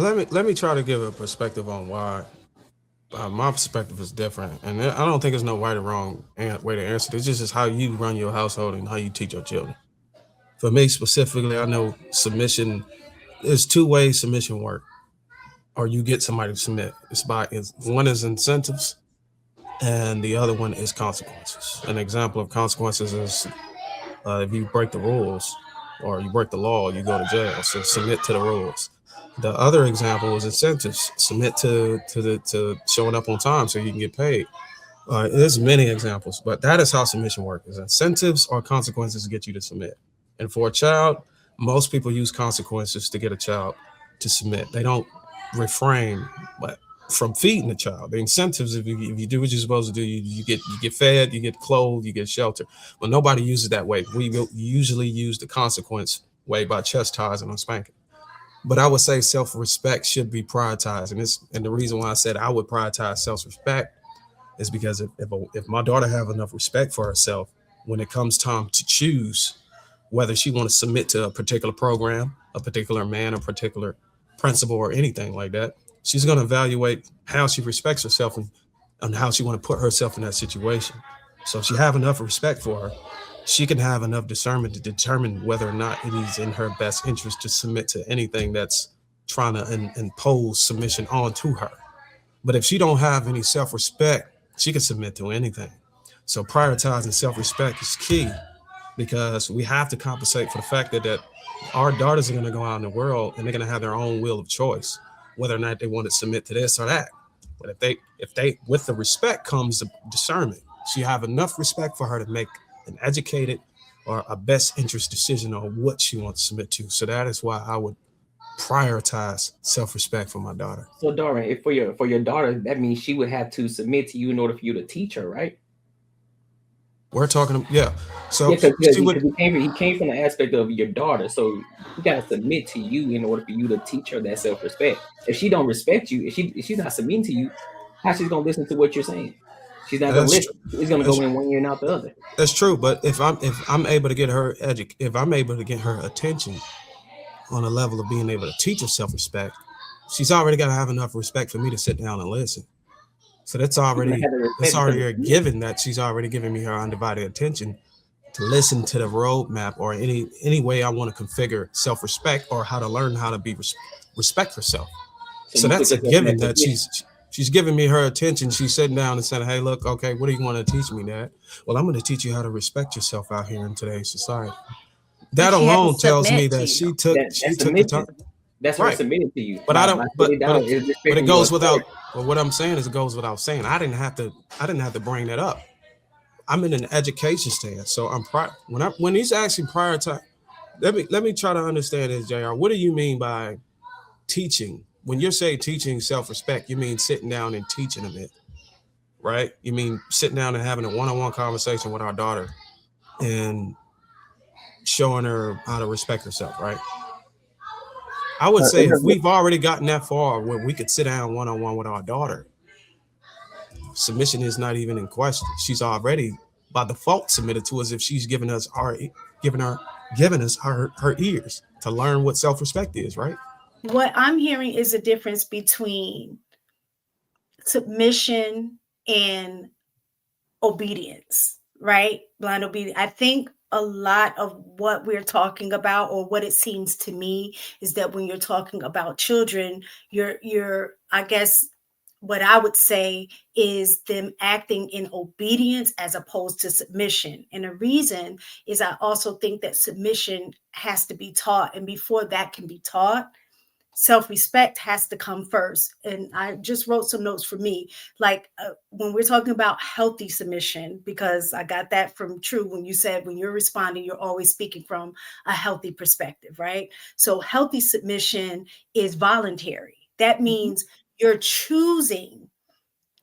let me try to give a perspective on why my perspective is different, and I don't think there's no right or wrong way to answer. It's just how you run your household and how you teach your children. For me specifically, I know submission. There's two ways submission work, or you get somebody to submit. One is incentives, and the other one is consequences. An example of consequences is if you break the rules or you break the law, you go to jail. So submit to the rules. The other example is incentives. Submit to showing up on time so you can get paid. There's many examples, but that is how submission works. Is incentives or consequences to get you to submit. And for a child, most people use consequences to get a child to submit. They don't refrain but from feeding the child. The incentives, if you do what you're supposed to do, you get fed, you get clothed, you get shelter. But nobody uses that way. We usually use the consequence way by chastising or spanking. But I would say self-respect should be prioritized, and the reason why I said I would prioritize self-respect is because if my daughter have enough respect for herself when it comes time to choose whether she want to submit to a particular program, a particular man, a particular principal, or anything like that, she's going to evaluate how she respects herself and how she want to put herself in that situation. So if she have enough respect for her, she can have enough discernment to determine whether or not it is in her best interest to submit to anything that's trying to impose submission onto her. But if she don't have any self-respect, she can submit to anything. So prioritizing self-respect is key because we have to compensate for the fact that our daughters are going to go out in the world and they're going to have their own will of choice, whether or not they want to submit to this or that. But if they with the respect comes the discernment. So you have enough respect for her to make an educated or a best interest decision on what she wants to submit to. So that is why I would prioritize self-respect for my daughter. So Darwin, if for your daughter, that means she would have to submit to you in order for you to teach her, right? We're talking, yeah. Yeah, So because she would. he came from the aspect of your daughter, so he got to submit to you in order for you to teach her that self respect. If she don't respect you, if she's not submitting to you, how she's gonna listen to what you're saying? She's not gonna That's listen. true. It's gonna That's, go in one ear and out the other. that's true. But if I'm able to get her if I'm able to get her attention on a level of being able to teach her self-respect, she's already got to have enough respect for me to sit down and listen. So that's She's gonna already have the that's respect because already of a you. given that she's already giving me her undivided attention to listen to the roadmap or any way I want to configure self-respect or how to learn how to respect herself. So So you put that's a yourself in given that that position. she's giving me her attention. She's sitting down and saying, "Hey, look, okay, what do you want to teach me, Dad? Well, I'm going to teach you how to respect yourself out here in today's society." But That she had to alone tells me submit to that you. she That's took the time, submission. That's her right? submitting to you. But I don't. By sitting down is But it respecting your goes without. authority. But what I'm saying is, it goes without saying. I didn't have to bring that up. I'm in an education stance, so when he's asking prioritize. Let me try to understand this, Jr. What do you mean by teaching? When you say teaching self-respect, you mean sitting down and teaching them it, right? You mean sitting down and having a one-on-one conversation with our daughter and showing her how to respect herself, right? I would say if we've already gotten that far where we could sit down one-on-one with our daughter, submission is not even in question. She's already by default submitted to us if she's giving her giving us her ears to learn what self-respect is, right? What I'm hearing is a difference between submission and obedience, right? Blind obedience. I think a lot of what we're talking about, or what it seems to me, is that when you're talking about children, you're I guess what I would say is them acting in obedience as opposed to submission. And the reason is I also think that submission has to be taught. And before that can be taught, self-respect has to come first. And I just wrote some notes for me, like when we're talking about healthy submission, because I got that from True when you said when you're responding you're always speaking from a healthy perspective, right? So healthy submission is voluntary. That Mhm. means you're choosing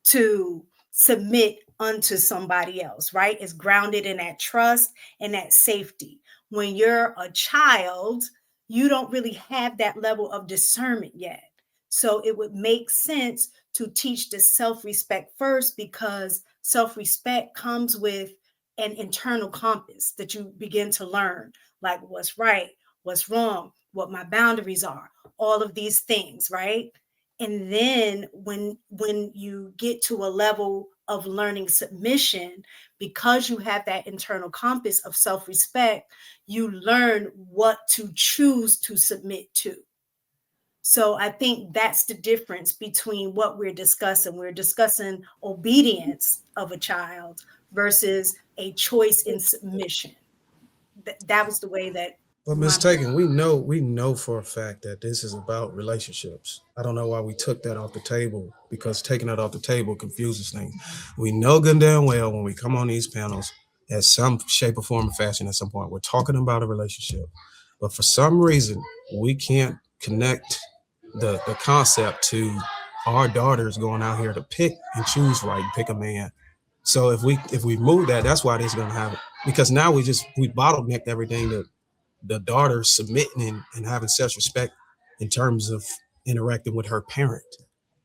to submit unto somebody else, right? It's grounded in that trust and that safety. When you're a child, you don't really have that level of discernment yet. So it would make sense to teach the self respect first, because self respect comes with an internal compass that you begin to learn, like what's right, what's wrong, what my boundaries are, all of these things, right? And then when you get to a level of learning submission, because you have that internal compass of self-respect, you learn what to choose to submit to. So I think that's the difference between what we're discussing. We're discussing obedience of a child versus a choice in submission. That was the way that But mistaken, we know for a fact that this is about relationships. I don't know why we took that off the table, because taking it off the table confuses things. We know good and damn well when we come on these panels, at some shape or form or fashion, at some point, we're talking about a relationship. But for some reason, we can't connect the concept to our daughters going out here to pick and choose right, and pick a man. So if we move that, that's why this is gonna happen. Because now we bottlenecked everything to the daughter submitting and having self-respect in terms of interacting with her parent.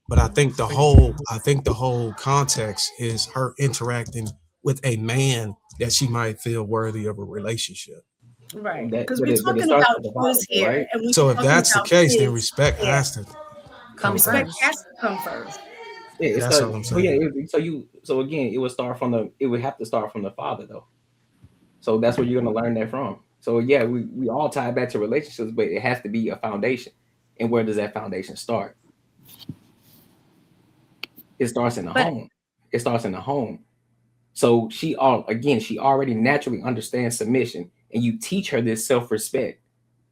But I think the whole context is her interacting with a man that she might feel worthy of a relationship. right, That, because but we're it talking starts about with the choice father, though, here, right? and when So we're if talking that's the about case, then kids, respect yeah, has to come respect first. has to come first. Yeah, it That's starts. all I'm So yeah, saying. so again, it would start from the. It would have to start from the father, though. So that's where you're gonna learn that from. So yeah, we all tie back to relationships, but it has to be a foundation. And where does that foundation start? It starts in the But home. It starts in the home. So she already naturally understands submission, and you teach her this self-respect.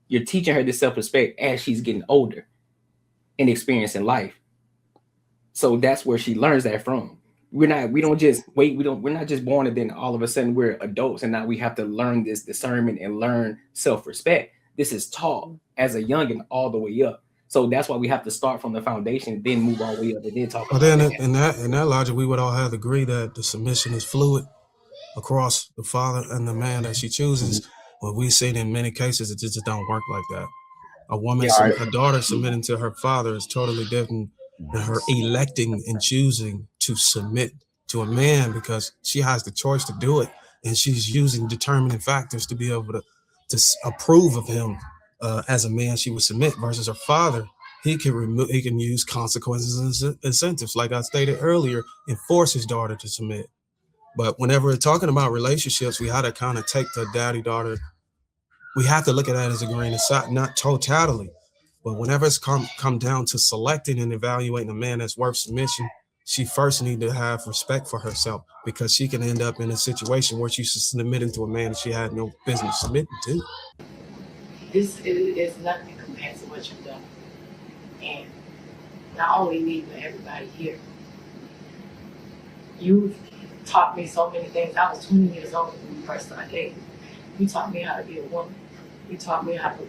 You're teaching her this self-respect as she's getting older and experiencing life. So that's where she learns that from. We don't just wait, we're not just born and then all of a sudden we're adults and now we have to learn this discernment and learn self-respect. This is taught as a youngin all the way up. So that's why we have to start from the foundation, then move all the way up and then talk But about then that. in that logic, we would all have to agree that the submission is fluid across the father and the man that she chooses. But we've seen in many cases it just don't work like that. Yeah, A daughter submitting to her father is totally different than her electing and choosing to submit to a man, because she has the choice to do it, and she's using determining factors to be able to approve of him as a man she would submit. Versus her father, he can use consequences and incentives, like I stated earlier, and force his daughter to submit. But whenever we're talking about relationships, we had to kind of take the daddy daughter, we have to look at that as a grain of salt, not totally. But whenever it's come down to selecting and evaluating a man that's worth submission, she first need to have respect for herself, because she can end up in a situation where she's submitting to a man that she had no business submitting to. This is nothing compared to what you've done. And not only me, but everybody here. You've taught me so many things. I was 20 years old when we first started dating. You taught me how to be a woman. You taught me how to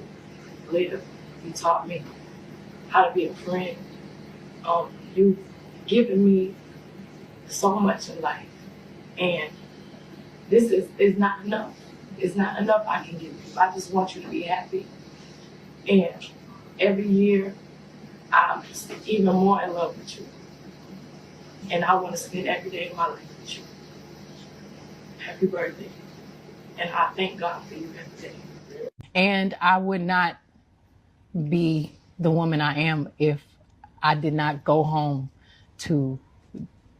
live. You taught me how to be a friend. You've given me so much in life. And this is not enough. It's not enough I can give you. I just want you to be happy. And every year, I'm just even more in love with you. And I want to spend every day of my life with you. Happy birthday. And I thank God for you every day. And I would not be the woman I am if I did not go home to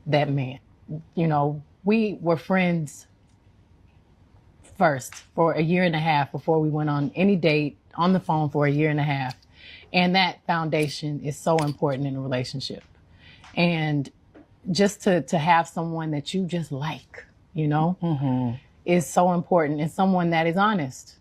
that man. You know, we were friends first for a year and a half before we went on any date, on the phone for a year and a half. And that foundation is so important in a relationship. And just to have someone that you just like, you know, is so important, and someone that is honest.